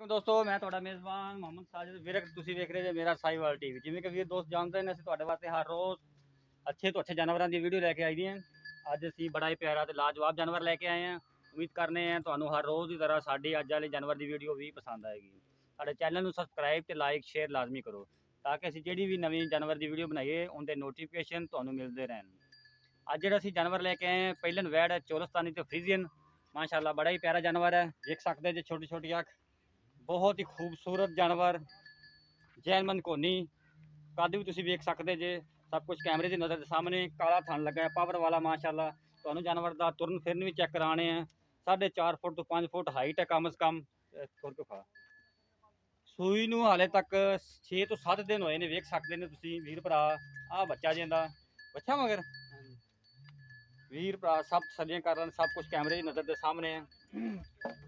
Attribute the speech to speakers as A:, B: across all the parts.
A: ਦੋਸਤੋ ਮੈਂ ਤੁਹਾਡਾ ਮੇਜ਼ਬਾਨ ਮੁਹੰਮਦ ਸਾजिद ਵੀਰ ਤੁਸੀਂ ਵੇਖ ਰਹੇ ਜੇ ਮੇਰਾ ਸਾਈਵਾਲ ਟੀਵੀ। ਜਿਵੇਂ ਕਿ ਵੀਰ ਦੋਸਤ ਜਾਣਦੇ ਨੇ ਅਸੀਂ ਤੁਹਾਡੇ ਵਾਸਤੇ ਹਰ ਰੋਜ਼ ਅੱਛੇ ਤੋਂ ਅੱਛੇ ਜਾਨਵਰਾਂ ਦੀ ਵੀਡੀਓ ਲੈ ਕੇ ਆਈ ਦੀਆਂ। ਅੱਜ ਅਸੀਂ ਬੜਾ ਹੀ ਪਿਆਰਾ ਤੇ ਲਾਜਵਾਬ ਜਾਨਵਰ ਲੈ ਕੇ ਆਏ ਹਾਂ। ਉਮੀਦ ਕਰਨੇ ਆ ਤੁਹਾਨੂੰ ਹਰ ਰੋਜ਼ ਦੀ ਤਰ੍ਹਾਂ ਸਾਡੀ ਅੱਜ ਵਾਲੀ ਜਾਨਵਰ ਦੀ ਵੀਡੀਓ ਵੀ ਪਸੰਦ ਆਏਗੀ। ਸਾਡੇ ਚੈਨਲ ਨੂੰ ਸਬਸਕ੍ਰਾਈਬ ਤੇ ਲਾਈਕ ਸ਼ੇਅਰ ਲਾਜ਼ਮੀ ਕਰੋ ਤਾਂ ਕਿ ਅਸੀਂ ਜਿਹੜੀ ਵੀ ਨਵੀਂ ਜਾਨਵਰ ਦੀ ਵੀਡੀਓ ਬਣਾਈਏ ਉਹਦੇ ਨੋਟੀਫਿਕੇਸ਼ਨ ਤੁਹਾਨੂੰ ਮਿਲਦੇ ਰਹਿਣ। ਅੱਜ ਜਿਹੜਾ ਅਸੀਂ ਜਾਨਵਰ ਲੈ ਕੇ ਆਏ ਹਾਂ ਪਹਿਲਨ ਵੈੜ ਹੈ ਚੋਲਸਤਾਨੀ ਤੇ ਫਰੀਜ਼ੀਅਨ। माशाल्लाह बड़ा ही प्यारा जानवर है। देख सकते हैं जो छोटी छोटी अख, बहुत ही खूबसूरत जानवर, जैनमन कोनी कद भी तुम वेख सकते जे। सब कुछ कैमरे की नज़र के सामने काला थन लगा है पावर वाला माशाल्लाह। तो जानवर का तुरन फिरन भी चेक कराने हैं। 4.5 फुट तो 5 फुट हाइट है कम से कम। सूई नूं हाले तक 6 तो 7 दिन होए ने। वेख सकते हैं तुसीं वीर भरा आ बच्चा जिंदा बच्चा मगर वीर भरा सब सजियां कर रहे हैं। सब कुछ कैमरे की नज़र के सामने है।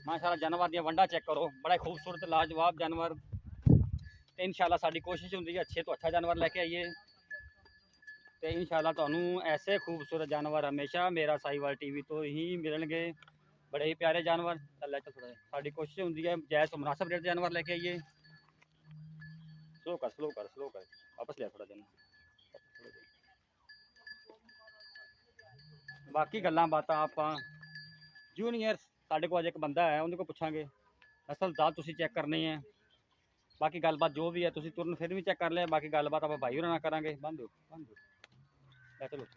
A: माशाल्लाह जानवर दी वंडा चेक करो, बड़ा खूबसूरत लाजवाब जानवर। तो इंशाल्लाह साडी कोशिश होंदी है अच्छे तो अच्छा जानवर लैके आइए। तो इंशाल्लाह तुहानू ऐसे खूबसूरत जानवर हमेशा मेरा साहिवाल टीवी तो ही मिलणगे। बड़े ही प्यारे जानवर थोड़ा साडी कोशिश होंदी है जायज़ मुनासिब रेट जानवर लैके आइए। स्लो कर वापस लिया थोड़ा दिन। बाकी गल्लां बातां आपां जूनीयर साढ़े को अज एक बंदा है उन्हें को पूछांगे। नस्ल दाल तुसीं चेक करनी है। बाकी गलबात जो भी है तुसीं तुरन फिर भी चेक कर लिया। बाकी गलबात आप भाई होरां नाल करांगे। बंद हो चलो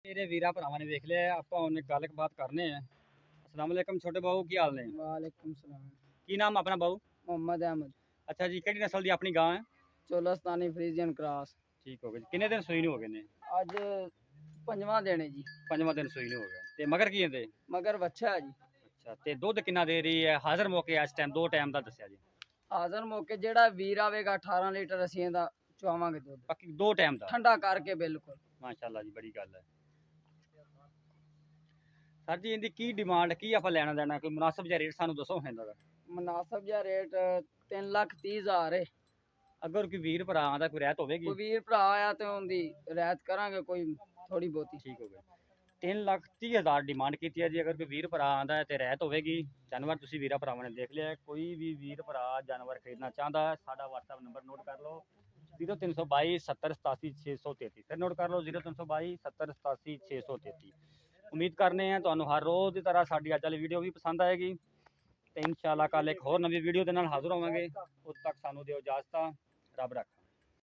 A: मेरे वीरा भरावां ने वेख लिया। आपां उन्हें गलबात करने हैं। अस्सलाम वालेकुम छोटे बाबू की हाल ने?
B: वालेकुम सलाम।
A: की नाम अपना बाबू?
B: मोहम्मद अहमद।
A: अच्छा जी केड़ी नस्ल दी अपनी गां है?
B: Cholistani Friesian cross.
A: ठीक हो गए। कितने दिन सूई नहीं हो गए ने?
B: अज 5वां दिन है जी।
A: 5वां दिन सूई नहीं हो गया। ते मगर की है?
B: मगर बच्चा है जी।
A: अच्छा ते दुध कितना दे रही है? हाजिर मौके इस टाइम 2 टाइम का दसिया जी।
B: हाजिर मौके जेड़ा वीर आवेगा 18 लीटर असीं दा चुआवांगे दुध।
A: बाकी 2 टाइम का
B: ठंडा करके बिल्कुल।
A: माशाल्लाह जी बड़ी गल है। सर जी इनकी की डिमांड की आप लेना देना कोई मुनासिब जिहा रेट सानू दसो। इनका
B: मुनासिब जिहा रेट 3,30,000 है।
A: अगर कोई वीर भरा आंदा कोई रहत होगी?
B: कोई वीर भरा आया तो उनकी रहत करांगे कोई थोड़ी बहुती।
A: ठीक हो गया। 3,30,000 डिमांड की है जी। अगर कोई वीर भरा आंदा है तो रहत होगी। जानवर तुसीं वीरा भरावां ने देख लिया। कोई भी वीर भरा जानवर खरीदना चाहता है साडा WhatsApp नंबर नोट कर लो 0322 70 87 633। फिर नोट कर लो 0322 70 87 633। उम्मीद करने हैं तो हर रोज़ की तरह साड़ी अज वाली वीडियो भी पसंद आएगी। तो इंशाल्लाह कल एक होर नवी वीडियो के नाल हाजिर होवांगे। उद तक सानू दिओ इजाजत। रब रख।